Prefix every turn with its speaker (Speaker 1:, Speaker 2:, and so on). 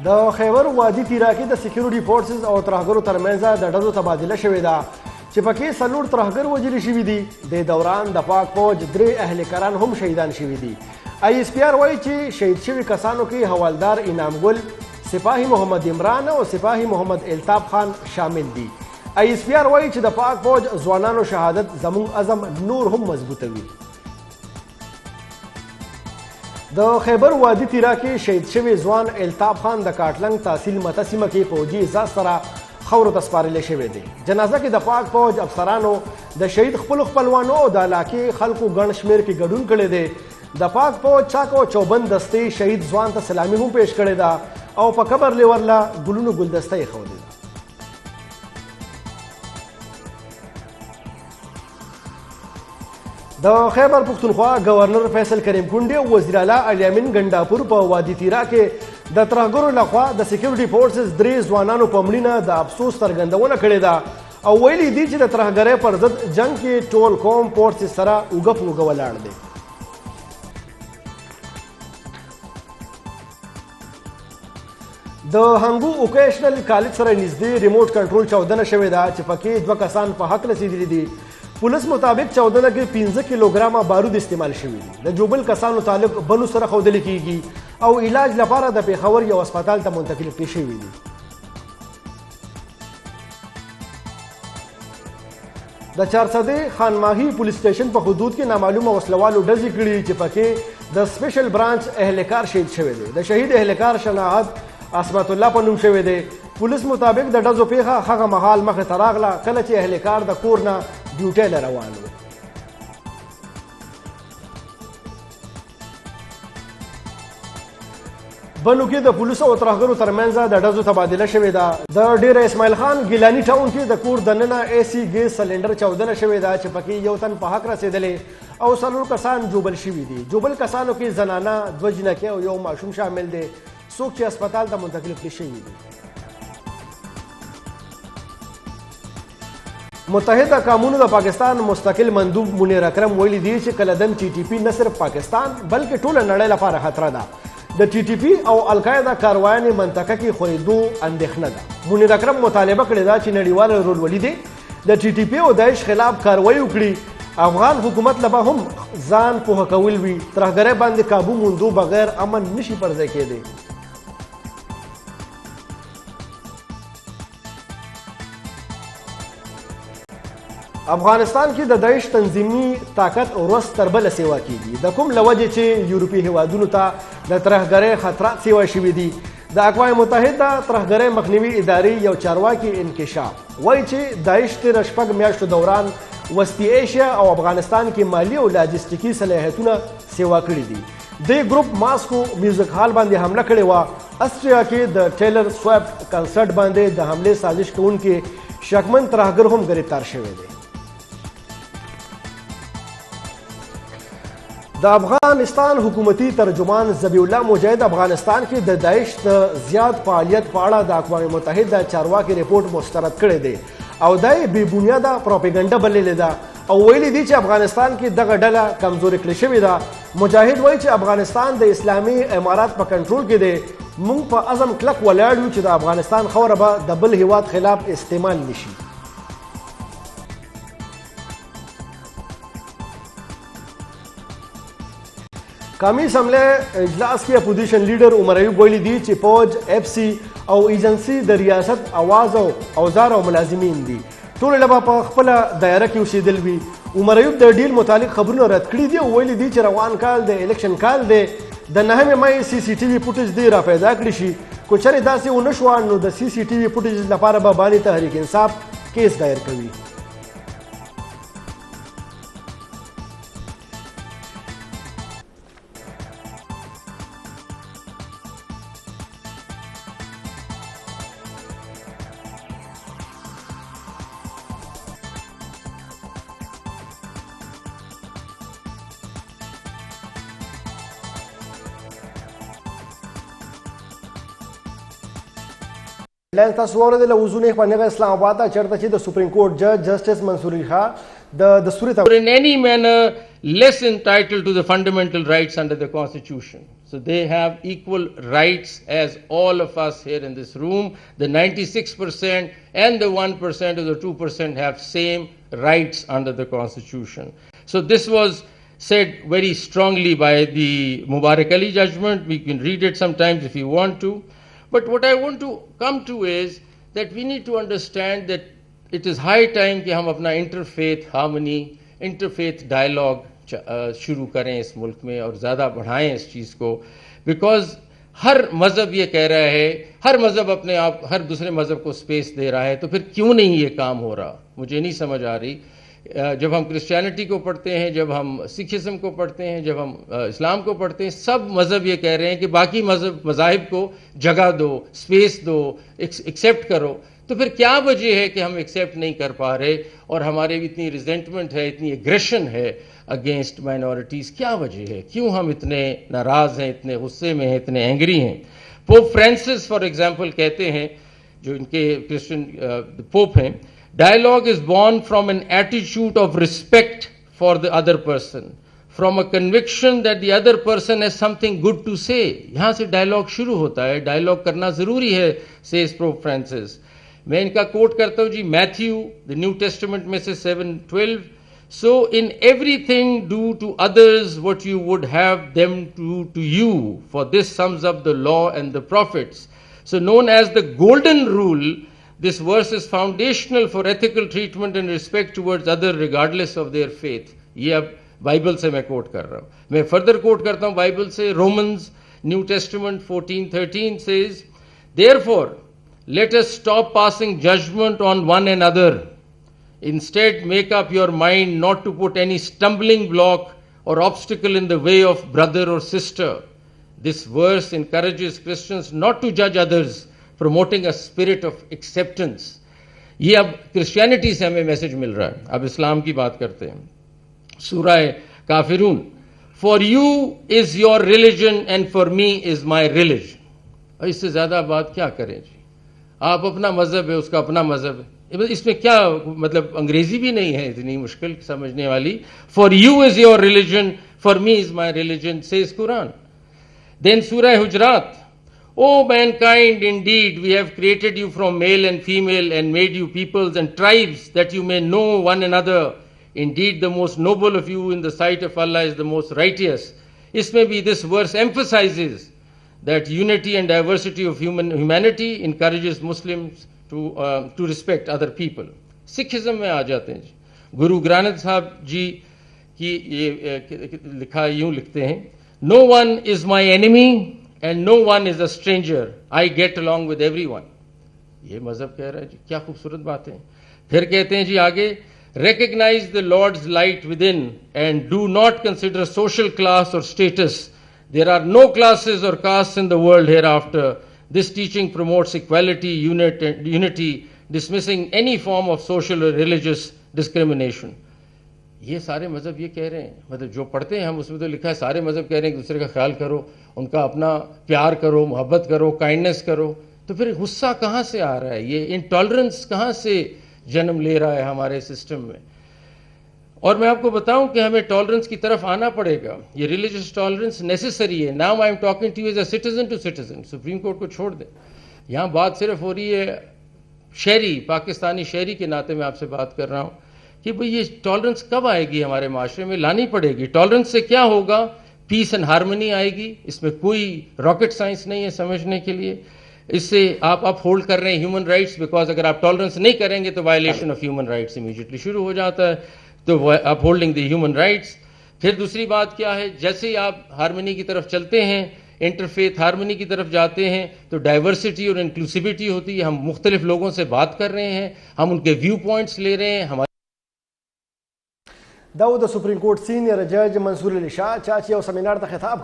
Speaker 1: د خیبر وادي تیرا کې د سکیورټي فورسز او ترهګرو ترمنځ د ډزو تبادله شوې ده چې پکې څلور ترهګر وژل شوي دي. د دوران د پاک فوج 3 اهلکاران هم شهیدان شوي دي. آی اس پی آر وایي چې شهید شوي کسانو کې حوالدار انعام ګل، سپاهي محمد عمران او سپاهي محمد التاب خان شامل دي. آی اس پی آر وایي چې د پاک فوج ځوانانو شهادت زموږ عزم نور هم مضبوطوي. د خیبر وادي تیرا کې شهید شوی ځوان التاب خان د کاټلنګ تحصیل متسمه کې فوجي اعزاز سره خاورو ته سپارلی شوی دی. جنازه کې د پاک فوج افسرانو د شهید خپلوانو او د علاقې خلکو ګڼ شمېر کې ګډون کړی دی. د پاک فوج چاک او چوبند دستې شهید ځوان ته سلامي هم پیش کړې ده او په قبر لیورله ګلونو ګلدسته یې ښودې ده. د خیبر پښتونخوا گورنر فیصل کریم کونډې او وزیر اعلی الیامین ګنډاپور په وادي تیرا کې د ترهګرو لخوا د سکیورټي فورسز 3 ځوانانو په مړینه د افسوس څرګندونه کړې ده او ویلي دي چې د ترهګرۍ پر ضد جنګ کې ټول قوم فورسز سره اوږه په اوږه ولاړ دی. د هنګو اوکیشنل کالج سره نږدې ریموټ کنټرول چاودنه شوې ده چې پکې 2 کسان په حق رسېدلي دي. پولیس مطابق چاودنه کې 15 کیلوګرامه بارود استعمال شوي دي. د جوبل کسانو تعلق بنو سره ښودل کیږي او علاج لپاره د پیښور یو هسپتال ته منتقل کړي شوي دي. د چارسدې خانماهي پولیس سټیشن په حدود کې نامعلومه وسلوالو ډزې کړي چې پکې د سپیشل برانچ اهلکار شهید شوی دی. د شهید اهلکار شناخت عصمت الله په نوم شوی دی. پولیس مطابق د ډزو پیښه هغه مهال مخې ته راغله کله چې اهلکار د کور نه ډیوټۍ له روان و. بنو کې د پولیسو او ترهګرو ترمنځ د ډزو تبادله شوې ده. د ډیره اسماعیل خان ګیلاني ټاون کې د کور دننه اے سی ګیس سلنډر چاودنه شوې ده چې پکې یو تن په حق رسېدلی او 4 کسان جوبل شوي دي. جوبل کسانو کې زنانه، 2 جنکۍ او یو ماشوم شامل دی. څوک چې هسپتال ته منتقل کړي شوي دي. متحده قومونو د پاکستان مستقل مندوب منیر اکرم ویلي دی چې کله دم ټي ټي پی نه صرف پاکستان بلکې ټوله نړۍ لپاره خطره ده. د ټي ټي پی او القاعده کاروایانې منطقه کې خورېدو اندېښنه ده. منیر اکرم مطالبه کړې ده چې نړیوال رولولي دی د ټي ټي پی او داعش خلاف کاروایي وکړي. افغان حکومت له به هم ځان پوهه کول وي ترهګرۍ باندې کابو موندو بغیر امن نشي پر ځای کېدی. افغانستان کې د داعش تنظیمي طاقت ورځ تر بله سیوا کیږي. د کوم له وجې چې یورپي هیوادونو ته د ترهګرۍ خطرات سیوا شوي دي. د اقوام متحده ترهګرۍ مخنیوي ادارې یو چارواکي انکشاف وایي چې داعش تېره 6 میاشتو دوران وسطي ایشیا او افغانستان کې مالی او لاجستیکي صلاحیتونه سیوا کړي دي. دې ګروپ ماسکو میوزیک هال باندې حمله کړې وه. اسټریا کې د ټیلر سویفټ کنسرت باندې د حملې سازش کوونکي شکمن ترهګر هم گرفتار شوی دی. د افغانستان حکومتي ترجمان ذبیح الله مجاهد افغانستان کې د داعش د زیات فعالیت په اړه د اقوام متحده چارواکي ریپورت مسترد کړی دی او دا یې بې بنیاده پروپاګنډه بللې ده او ویلي دي چې افغانستان کې دغه ډله کمزوري کړې شوې ده. مجاهد وایي چې افغانستان د اسلامي امارات په کنټرول کې دی. موږ په عزم کلک ولاړ یو چې د افغانستان خاوره به د بل هیواد خلاف استعمال نشي. قومي اسمبلې اجلاس کې اپوزیشن لیډر عمر ایوب ویلي دي چې فوج، اف سی او ایجنسی د ریاست اواز او اوزار او ملازمین دي. ټول له په خپل دایره کې اوسېدل وي. عمر ایوب د ډیل متعلق خبرونه رد کړي دي او ویلي دي چې روان کال د الیکشن کال دی. د 9 مې سی سی ټي وي فوټیج دی را پیدا کړی شي. کو چېرې داسې ونه شوه نو د سی سی ټي وي فوټیج لپاره به بانی تحریک انصاف کیس دایر کوي. لین تاسو واورېدل وضوح په نغه اسلام آباد ته چېرته چې د سپریم کورټ جج جسټس منصور علی خان د دستوري
Speaker 2: in any manner less entitled to the fundamental rights under the Constitution. So they have equal rights as all of us here in this room. The 96% and the 1% or the 2% have same rights under the Constitution. So this was said very strongly by the Mubarak Ali judgment. We can read it sometimes if you want to. But what I want to come to is that we need to understand that it is high time कि हम अपना interfaith harmony, interfaith dialogue शुरू करें इस मुल्क में और ज़्यादा बढ़ाएं इस चीज़ को, बिकॉज हर मज़हब ये कह रहा है, हर मज़हब अपने आप हर दूसरे मज़हब को स्पेस दे रहा है, तो फिर क्यों नहीं ये काम हो रहा, मुझे नहीं समझ आ रही। जब हम क्रिश्चियनिटी को पढ़ते हैं, जब हम सिखिज़म को पढ़ते हैं, जब हम इस्लाम को पढ़ते हैं, सब मज़हब ये कह रहे हैं कि बाकी मज़ाहिब को जगह दो, स्पेस दो, एक्सेप्ट करो। तो फिर क्या वजह है कि हम एक्सेप्ट नहीं कर पा रहे और हमारे इतनी रिजेंटमेंट है, इतनी एग्रेशन है अगेंस्ट माइनॉरिटीज़, क्या वजह है, क्यों हम इतने नाराज़ हैं, इतने गुस्से में हैं, इतने एंग्री हैं। पोप फ्रांसिस फॉर एग्जांपल कहते हैं, जो इनके क्रिश्चियन पोप हैं, dialogue is born from an attitude of respect for the other person, from a conviction that the other person has something good to say. यहाँ से डायलॉग शुरू होता है, डायलॉग करना ज़रूरी है, सेज पोप फ्रांसिस। मैं इनका कोट करता हूँ जी, मैथ्यू द न्यू टेस्टामेंट में से 7:12, so in everything do to others what you would have them do to you, for this sums up the law and the prophets. So known as the golden rule, this verse is foundational for ethical treatment and respect towards others regardless of their faith. ये अब बाइबल से मैं कोट कर रहा हूँ। मैं further coat करता हूँ बाइबल से, Romans new testament 14:13 says, therefore let us stop passing judgment on one another. Instead, make up your mind not to put any stumbling block or obstacle in the way of brother or sister. This verse encourages Christians not to judge others, promoting a spirit of acceptance. ये अब क्रिश्चियनिटी से हमें मैसेज मिल रहा है। अब इस्लाम की बात करते हैं। सूरह काफिरून, for you is your religion and for me is my religion. इससे ज्यादा बात क्या करें जी, आप अपना मजहब है, उसका अपना मजहब है, इसमें क्या मतलब, अंग्रेजी भी नहीं है इतनी मुश्किल समझने वाली। For you is your religion, for me is my religion, says Quran. Then surah Hujurat, O mankind indeed we have created you from male and female and made you peoples and tribes that you may know one another, indeed the most noble of you in the sight of Allah is the most righteous. इसमें भी this verse emphasizes that unity and diversity of humanity encourages Muslims to respect other people. Sikhism में आ जाते हैं जी, गुरु ग्रंथ साहब जी की ये लिखा यूं लिखते हैं, no one is my enemy and no one is a stranger, I get along with everyone. ये मजहब कह रहा है जी, क्या खूबसूरत बात है। फिर कहते हैं जी आगे, recognize the Lord's light within and do not consider social class or status. There are no classes or castes in the world hereafter. This teaching promotes equality, unity, dismissing any form of social or religious discrimination. ये सारे मज़हब ये कह रहे हैं, मतलब जो पढ़ते हैं हम उसमें तो लिखा है सारे मज़हब कह रहे हैं दूसरे का ख्याल करो, उनका अपना प्यार करो, मोहब्बत करो, काइंडनेस करो। तो फिर गुस्सा कहाँ से आ रहा है, ये इंटॉलरेंस कहाँ से जन्म ले रहा है हमारे सिस्टम में। और मैं आपको बताऊं कि हमें टॉलरेंस की तरफ आना पड़ेगा, ये रिलीजियस टॉलरेंस नेसेसरी है। Now I am talking to you as a citizen to citizen, Supreme Court को छोड़ दें, यहाँ बात सिर्फ हो रही है शहरी, पाकिस्तानी शहरी के नाते मैं आपसे बात कर रहा हूँ कि भाई ये टॉलरेंस कब आएगी हमारे माशरे में, लानी पड़ेगी। टॉलरेंस से क्या होगा, पीस एंड हारमोनी आएगी, इसमें कोई रॉकेट साइंस नहीं है समझने के लिए। इससे आप होल्ड कर रहे हैं ह्यूमन राइट्स, बिकॉज अगर आप टॉलरेंस नहीं करेंगे तो violation of human rights immediately शुरू हो जाता है, तो अपहोल्डिंग द ह्यूमन राइट्स। फिर दूसरी बात क्या है, जैसे ही आप हारमोनी की तरफ चलते हैं, इंटरफेथ हारमोनी की तरफ जाते हैं, तो डाइवर्सिटी और इंक्लूसिविटी होती है। हम मुख्तलिफ लोगों से बात कर रहे हैं, हम उनके व्यू पॉइंट्स ले रहे हैं। हमारे
Speaker 1: دا د سپریم کورټ سینیئر جج منصور علي شاه چا چې یو سیمینار ته خطاب